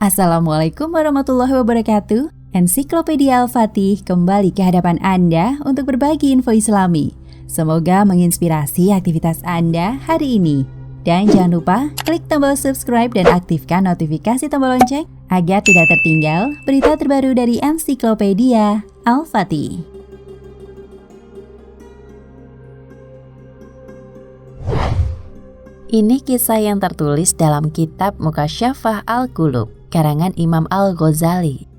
Assalamualaikum warahmatullahi wabarakatuh. Ensiklopedia Al-Fatih kembali ke hadapan Anda untuk berbagi info Islami. Semoga menginspirasi aktivitas Anda hari ini. Dan jangan lupa klik tombol subscribe dan aktifkan notifikasi tombol lonceng agar tidak tertinggal berita terbaru dari Ensiklopedia Al-Fatih. Ini kisah yang tertulis dalam kitab Mukasyafah Al-Qulub, karangan Imam Al-Ghazali.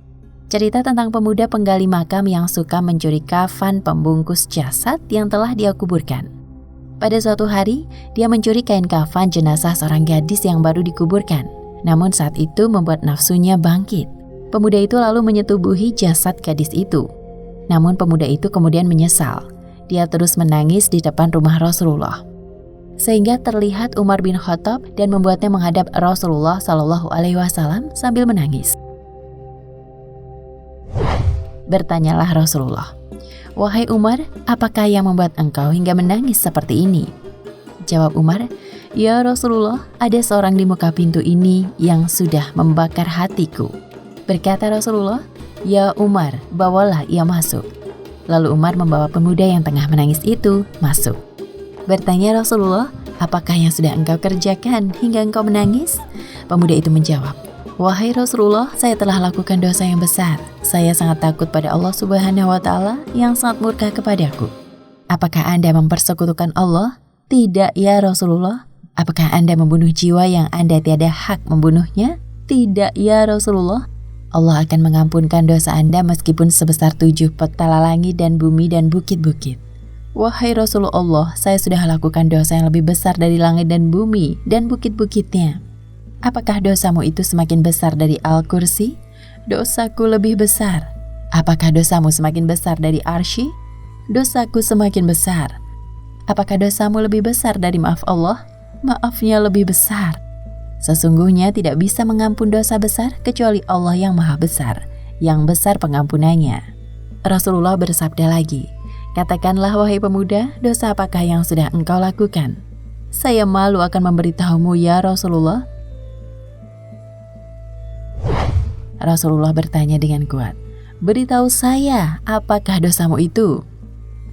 Cerita tentang pemuda penggali makam yang suka mencuri kafan pembungkus jasad yang telah dia kuburkan. Pada suatu hari, dia mencuri kain kafan jenazah seorang gadis yang baru dikuburkan. Namun saat itu membuat nafsunya bangkit. Pemuda itu lalu menyetubuhi jasad gadis itu. Namun pemuda itu kemudian menyesal. Dia terus menangis di depan rumah Rasulullah, sehingga terlihat Umar bin Khattab dan membuatnya menghadap Rasulullah SAW sambil menangis. Bertanyalah Rasulullah, "Wahai Umar, apakah yang membuat engkau hingga menangis seperti ini?" Jawab Umar, "Ya Rasulullah, ada seorang di muka pintu ini yang sudah membakar hatiku." Berkata Rasulullah, "Ya Umar, bawalah ia masuk." Lalu Umar membawa pemuda yang tengah menangis itu masuk. Bertanya Rasulullah, "Apakah yang sudah engkau kerjakan hingga engkau menangis?" Pemuda itu menjawab, "Wahai Rasulullah, saya telah lakukan dosa yang besar. Saya sangat takut pada Allah Subhanahu wa Ta'ala yang sangat murka kepadaku." "Apakah Anda mempersekutukan Allah?" "Tidak ya Rasulullah." "Apakah Anda membunuh jiwa yang Anda tiada hak membunuhnya?" "Tidak ya Rasulullah." "Allah akan mengampunkan dosa Anda meskipun sebesar 7 petala langit dan bumi dan bukit-bukit." "Wahai Rasulullah, saya sudah lakukan dosa yang lebih besar dari langit dan bumi dan bukit-bukitnya." "Apakah dosamu itu semakin besar dari Al-Kursi?" "Dosaku lebih besar." "Apakah dosamu semakin besar dari Arsy?" "Dosaku semakin besar." "Apakah dosamu lebih besar dari maaf Allah?" "Maafnya lebih besar." Sesungguhnya tidak bisa mengampun dosa besar kecuali Allah yang maha besar, yang besar pengampunannya. Rasulullah bersabda lagi, "Katakanlah wahai pemuda, dosa apakah yang sudah engkau lakukan?" "Saya malu akan memberitahumu ya Rasulullah." Rasulullah bertanya dengan kuat, "Beritahu saya, apakah dosamu itu?"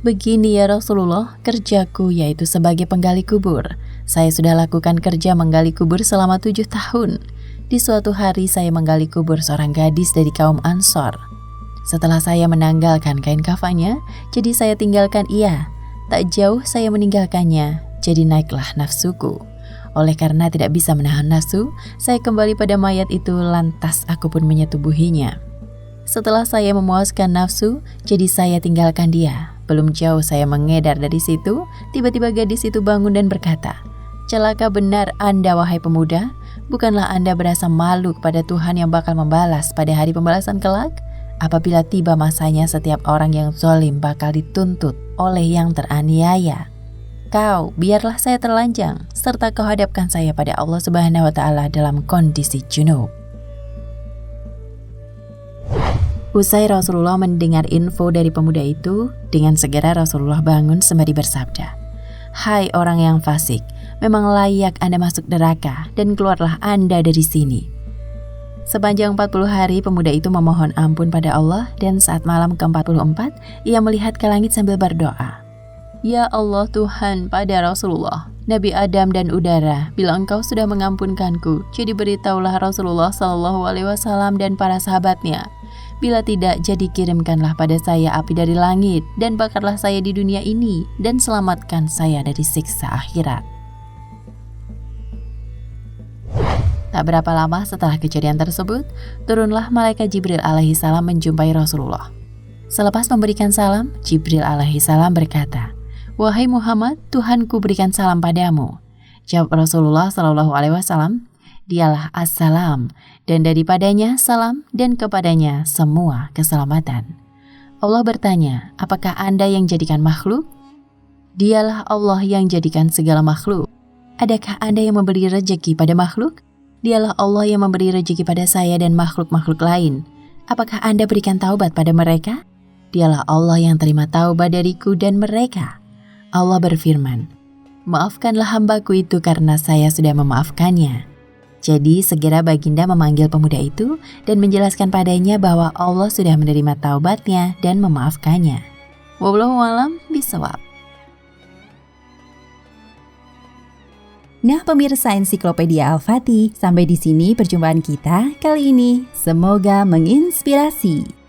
"Begini ya Rasulullah, kerjaku yaitu sebagai penggali kubur. Saya sudah lakukan kerja menggali kubur selama 7 tahun. Di suatu hari saya menggali kubur seorang gadis dari kaum Ansor. Setelah saya menanggalkan kain kafannya, jadi saya tinggalkan ia. Tak jauh saya meninggalkannya, jadi naiklah nafsuku. Oleh karena tidak bisa menahan nafsu, saya kembali pada mayat itu lantas aku pun menyetubuhinya. Setelah saya memuaskan nafsu, jadi saya tinggalkan dia. Belum jauh saya mengedar dari situ, tiba-tiba gadis itu bangun dan berkata, 'Celaka benar Anda wahai pemuda, bukanlah Anda berasa malu kepada Tuhan yang bakal membalas pada hari pembalasan kelak? Apabila tiba masanya setiap orang yang zalim bakal dituntut oleh yang teraniaya. Kau, biarlah saya terlanjang, serta kau hadapkan saya pada Allah Subhanahu wa Ta'ala dalam kondisi junub.'" Usai Rasulullah mendengar info dari pemuda itu, dengan segera Rasulullah bangun sembari bersabda, "Hai orang yang fasik, memang layak Anda masuk neraka dan keluarlah Anda dari sini." Sepanjang 40 hari pemuda itu memohon ampun pada Allah, dan saat malam ke-44 ia melihat ke langit sambil berdoa, "Ya Allah Tuhan pada Rasulullah, Nabi Adam dan udara, bila Engkau sudah mengampunkanku, jadi beritahulah Rasulullah SAW dan para sahabatnya. Bila tidak, jadi kirimkanlah pada saya api dari langit dan bakarlah saya di dunia ini dan selamatkan saya dari siksa akhirat." Tak berapa lama setelah kejadian tersebut, turunlah malaikat Jibril alaihissalam menjumpai Rasulullah. Selepas memberikan salam, Jibril alaihissalam berkata, "Wahai Muhammad, Tuhanku berikan salam padamu." Jawab Rasulullah SAW, "Dialah Assalam, dan daripadanya salam dan kepadanya semua keselamatan." Allah bertanya, "Apakah Anda yang jadikan makhluk?" "Dialah Allah yang jadikan segala makhluk." "Adakah Anda yang memberi rezeki pada makhluk?" "Dialah Allah yang memberi rezeki pada saya dan makhluk-makhluk lain." "Apakah Anda berikan taubat pada mereka?" "Dialah Allah yang terima taubat dariku dan mereka." Allah berfirman, "Maafkanlah hambaku itu karena saya sudah memaafkannya." Jadi segera baginda memanggil pemuda itu dan menjelaskan padanya bahwa Allah sudah menerima taubatnya dan memaafkannya. Wallahu a'lam bishawab. Nah pemirsa Ensiklopedia Al-Fatih, sampai di sini perjumpaan kita kali ini. Semoga menginspirasi.